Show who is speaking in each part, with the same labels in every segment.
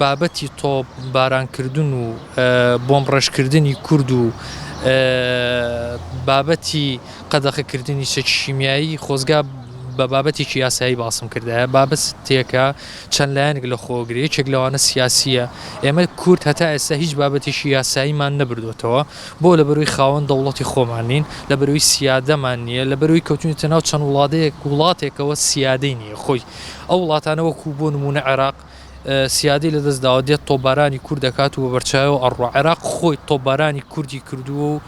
Speaker 1: بابەتی تۆ بارانکردن و بۆمڕەشکردنی کورد و بابەتی قەدەغەکردنی چەکی شیمیایی خۆزگا بە بابەتێکی یاسایی باسم کردایە بابەتێکە چەند لایەنێک لە خۆگرێ یەکێک لەوانە سیاسیە ئێمە کورد هەتا ئێستا هیچ بابەتێکی یاساییمان نەبردوێتەوە بۆ لە بەروی خاوەن دەوڵەتی خۆمان نین لە بەروی سیادەمان نییە لە بەروی کەوتونیتە ناو چەند وڵاتێکەوە سیادەی نییە خۆی ئەو وڵاتانە وەکو بۆ نمونە عێراق سیادی لە دەستداوە دێت تۆبارانی کورد دەکات و بەرچاوی ئەڕوا عێراق خۆی تۆبارانی کوردی کردووە و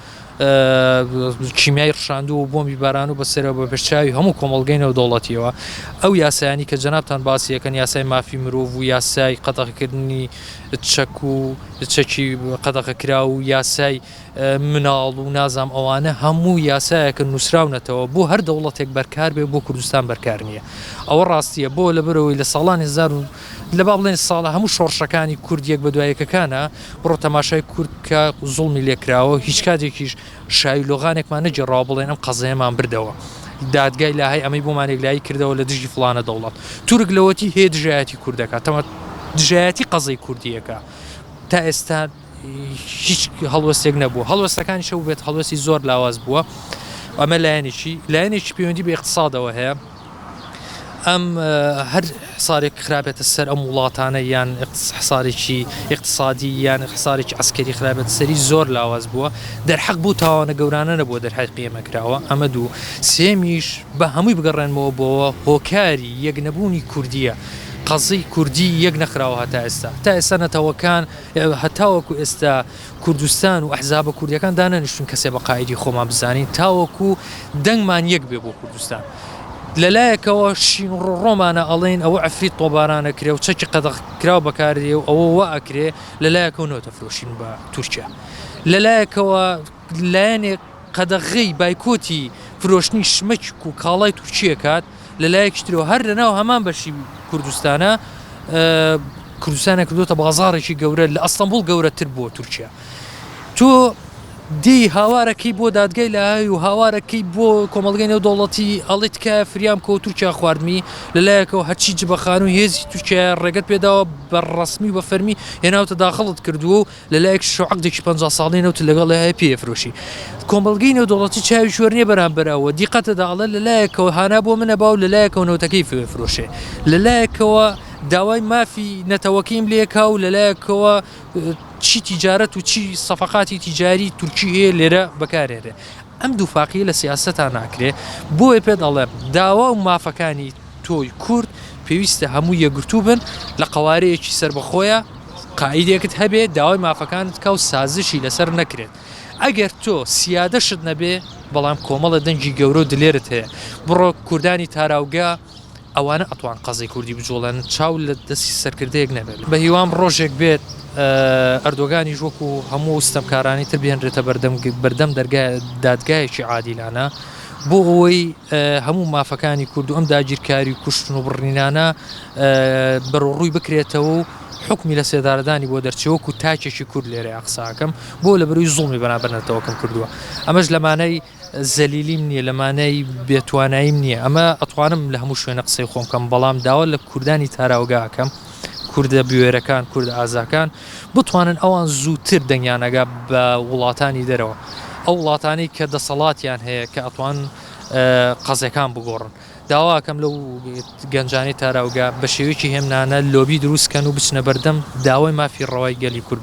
Speaker 1: کیمیای ڕشاندووە و بۆمی باران و بەسەرەوە بە پێشچاوی هەموو کۆمەڵگەینەوە دەوڵەتیەوە ئەو یاسایانی کە جەنابتان باسی یەکەن یاسای مافی مرۆڤ و یاسای قەدەغەکردنی چەک و چەکی قەدەغەکرا و یاسای مناڵ و نازام ئەوانە هەموو یاسایەکە نووسراونەتەوە بۆ هەر دەوڵەتێک بەرکار بێ بۆ کوردستان بەرکار نییە ئەوە ڕاستیە بۆ لەبەرەوەی لە ساڵانی لە با بڵێن ساڵە هەموو شۆڕشەکانی کورد یەک بە دوایەکەکانە بڕۆ تەماشای کورد کە زوڵمی لێکراوە هیچ کاتێکیش شایلۆغانێکمان نەجێڕاوە بڵێن ئەم قەزەیەمان بردەوە دادگای لاهای ئەمەی بۆمانێک لای کردەوە لە دژی فڵانە دەوڵەت تورک لەوەتی هەیە دژایەتی کوردەکە تەمە دژایەتی قەزەی کوردیەکە تا ئێستا هیچ هەڵوەستێک نەبووە هەڵوەستەکانی شەو بێت هەڵوەستی زۆر لاواز بووە ئەمە لایەنێکی پەیوەندی بە اقتصادەوە هەیە ئەم هەر حسارێک خراپێتە سەر ئەم وڵاتانە یان حسارێکی اقتصادی یان حسارێکی عسکەری خراپێتە سەری زۆر لاواز بووە دەرحەق بوو تاوانە گەورانە نەبووە دەرحەقی قیمەکراوە ئەمە دوو سێمیش بە هەمووی بگەڕێنمەوە بۆەوە هۆکاری یەک نەبوونی کوردیە قەزەی کوردی یەک نەخراوە هەتا ئێستا نەتەوەکان هەتاوەکو ئێستا کوردستان و ئەحزابە کوردیەکان دانەنیشتون کەسێ بە قایدی خۆمان بزانین تاوەکو دەنگمان یەک بێ بۆ کوردستان لەلایەکەوە شین و ڕۆمانە ئەڵێن ئەوە عفریت تۆبارانە کرێ و چەکی قەدەغکراو بەکاردێ و ئەوە وا ئەکرێ لەلایەکەوە نۆتە فرۆشین بە تورکیا لەلایەکەوە لایەنێک قەدەغەی بایکۆتی فرۆشتنی شمەک و کاڵای تورکیە کات لەلایەکی ترەوە هەر لەناو هەمان بەشی کوردستانە کوردستانە کردوتە بازاڕێکی گەورە لە ئەستەمبوڵ گەورەتر بووە تورکیا تۆ دی هاوارەکەی بۆ دادگای لەهای و هاوارەکەی بۆ کۆمەڵگەی نێودەوڵەتی ئەڵێت کە فریام کە تورکیا خواردمی لەلایەکەوە هەرچی جبەخان و هێزی تورکیا ڕێگەت پێداوە بە ڕسمی بە فەرمی هێناوتە داخڵت کردووە و لەلایەک شعقدێکی 50 ساڵی نەوت لەگەڵ لەهای پێفرۆشی کۆمەڵگەی نێودەوڵەتی چاوی شوێنێ بەرامبەرەوە دیقەتەدا ئەڵێ لەلایەکەوە هانا بۆ منە باو لەلایەکەوە نەوتەکەی فێفرۆشێ لەلایەکەوە داوای مافی نەتەوەکەیم لێکا و لەلایەکەوە چی تیجارەت و چی سەفەقاتی تیجاری تورکی هەیە لێرە بەکارێنێ ئەم دوو فاقیە لە سیاسەتان ناکرێ بۆیە پێت ئەڵێم داوا و مافەکانی تۆی کورد پێویستە هەموو یەکگرتوو بن لە قەوارەیەکی سربەخۆیە قائیدێکت هەبێ داوای مافەکانت کا و سازشی لەسەر نەکرێت ئەگەر تۆ سیادەشت نەبێ بەڵام کۆمەڵە دەنگی گەورە و دلێرت هەیە بڕۆ کوردانی تاراوگا ئەوانە ئەتوان قەزەی کوردی بجۆڵێن چاو لە دەستی سەرکردەیەک نەبێت بە هیوام ڕۆژێک بێت ئەردۆگانی ژوەکو هەموو ستەمکارانی تر بهێنرێتە بەردەم دادگایەکی عادیلانە بۆ ئەوەی هەموو مافەکانی کورد و ئەم داگیرکاری و کوشتن و بڕینانە بەڕۆڕووی بکرێتەوە و حکمی لە سێدارەدانی بۆ دەرچەوەکو تاکێکی کورد لێرە قساکەم بۆ لە بەروی زوڵمی بەنابەرنەتەوەکەم کردووە ئەمەش لەمانەی زەلیلیم نییە لەمانەی بێتواناییم نییە ئەمە ئەتوانم لە هەموو شوێنە قسەی خۆمکەم بەڵام داوا لە کوردانی تاراوگاکەم کوردە بوێرەکان کورد ئازاکان بتوانن ئەوان زووتر دەنگیانەگا بە وڵاتانی دەرەوە ئەو وڵاتانی کە دەسەڵاتیان هەیە کە ئەتوان قەزەکان بگۆڕن داواکەم لەو گەنجانی تاراوگا بە شێوەیەکی هێمنانە لۆبی دروستکەن و بچنە بەردەم داوای مافی ڕەوای گەلی کورد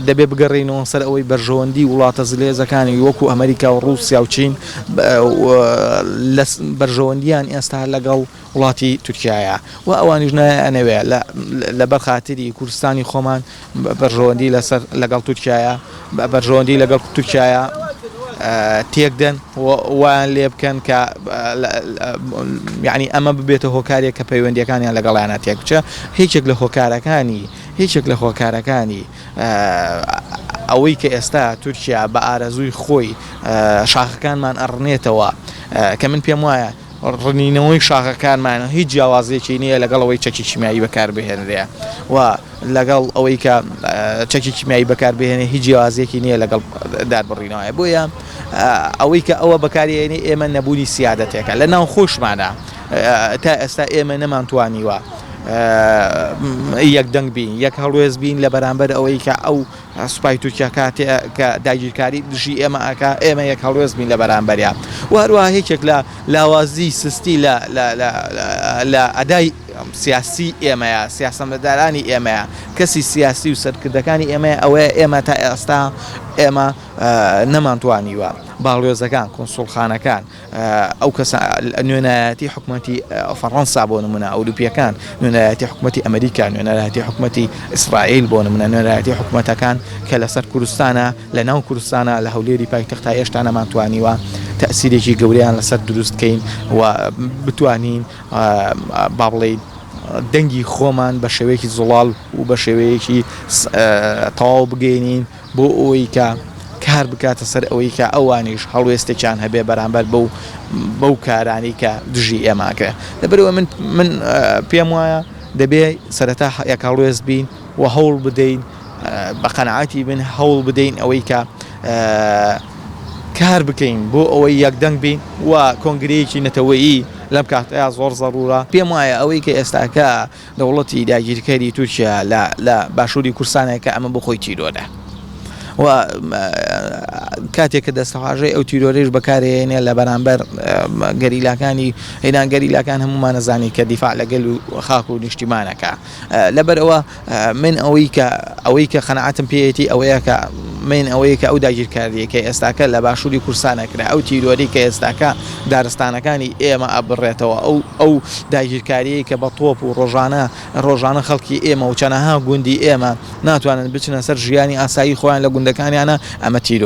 Speaker 2: دەبێ بگەڕێنەوە سەر ئەوەی بەرژەوەندی وڵاتە زلێزەکانی وەکو ئەمریکا و ڕووسیا و چین بەرژەوەندیان ئێستا لەگەڵ وڵاتی تورکیایە و ئەوانیش نەوێ لەبەر خاتری کوردستانی خۆمان بەرژەوەندی لەگەڵ تورکیایە بەرژەوەندی لەگەڵ تورکیایە تێکدەن وان لێ بکەن کە یعنی ئەمە ببێتە هۆکارێک کە پەیوەندیەکانیان لەگەڵیانە تێک بچە هیچێک لە هۆکارەکانی ئەوەی کە ئێستا تورکیا بە ئارەزووی خۆی شاخەکانمان ئەڕنێتەوە کە من پێم وایە ڕنینەوەی شاخەکانمانە هیچ جیاوازێکی نییە لەگەڵ ئەوەی چەکی کیمیایی بەکاربهێنرێ و لەگەڵ ئەوەی کە چەکی کیمیایی بەکاربهێنێ هیچ جیاوازێکی نییە لەگەڵ دادبڕینەوەی بۆیە ئەوەی کە ئەوە بەکارێنێ ئێمە نەبوونی سیادەتێکە لە ناو خۆشمانە تا ئێستا ئێمە نەمانتوانیوە یەک دەنگ بین یەک هەڵوێز بین لە بەرامبەر ئەوەی کە ئەو سوپای تورکیا کاتێ کە داگیرکاری دژی ئێمە ئاکا ئێمە یەک هەڵوێز بین لە بەرامبەریان و هەروەها هیچێک لە لاوازی سستی لە ئەدای سیاسی ئێمەیە سیاسەمەدارانی ئێمەیە کەسی سیاسی و سەرکردەکانی ئێمە ئەوەیە ئێمە تا ئێستا ئێمە نەمانتوانیوە باڵێۆزەکان کۆنسوڵخانەکان ئەو کەس نوێنایەتی حکوومەتی فەڕەنسا بۆ نمونە ئەوروپیەکان نوێنایەتی حکوومەتی ئەمریکا نوێنایەتی حکوومەتی ئیسرائیل بۆ نمونە نوێنایەتی حکوومەتەکان کە لەسەر کوردستانە لە ناو کوردستانە لە هەولێری پایتەختە هێشتا نەمانتوانیوە تەسیرێکی گەورەیان لەسەر دروستکەین و بتوانین با بڵێین دەنگی خۆمان بە شێوەیەکی زوڵاڵ و بە شێوەیەکی تەواو بگەینین بۆ ئەوەی کە کار بکاتە سەر ئەوەی کە ئەوانیش هەڵوێستێکیان هەبێ بەرامبەر بەو کارانی کە دژی ئێماکە لەبەرەوە من پێم وایە دەبێ سەرەتا یەک هەڵوێست بین و هەوڵ بدەین بە قەنەعەتی بن هەوڵ بدەین ئەوەی کە کار بکەین بۆ ئەوەی یەکدەنگ بین و کۆنگرەیەکی نەتەوەیی لەم کاتەیە زۆر زەڕورە پێم وایە ئەوەی کە ئێستاکە دەوڵەتی داگیرکەری تورکیا لە باشووری کوردستانێکە ئەمە بخۆی تیرۆرە و کاتێک کە دەستەواژەی ئەو تیرۆرەیش بەکارهێنێ لە بەرامبەر گەریلاکانی هێنان گەریلاکان هەمومان نەزانی کە دیفاع لەگەل و خاک و نیشتیمانەکە لەبەرەوە من ئەوەی کە قەنەعەتم پێیەتی ئەوەیە کە من ئەوەیە کە ئەو داگیرکاریەکە ئێستاکە لە باشووری کوردستانەکرا ئەو تیرۆری کە ئێستاکە دارستانەکانی ئێمە ئەبڕێتەوە ئەو داگیرکاریەی کە بە تۆپ و ڕۆژانە خەڵکی ئێمە و چەنەها گوندی ئێمە ناتوانن بچنە سەر ژیانی ئاسایی خۆیان لە گوندەکانیانە ئەمە تیرۆر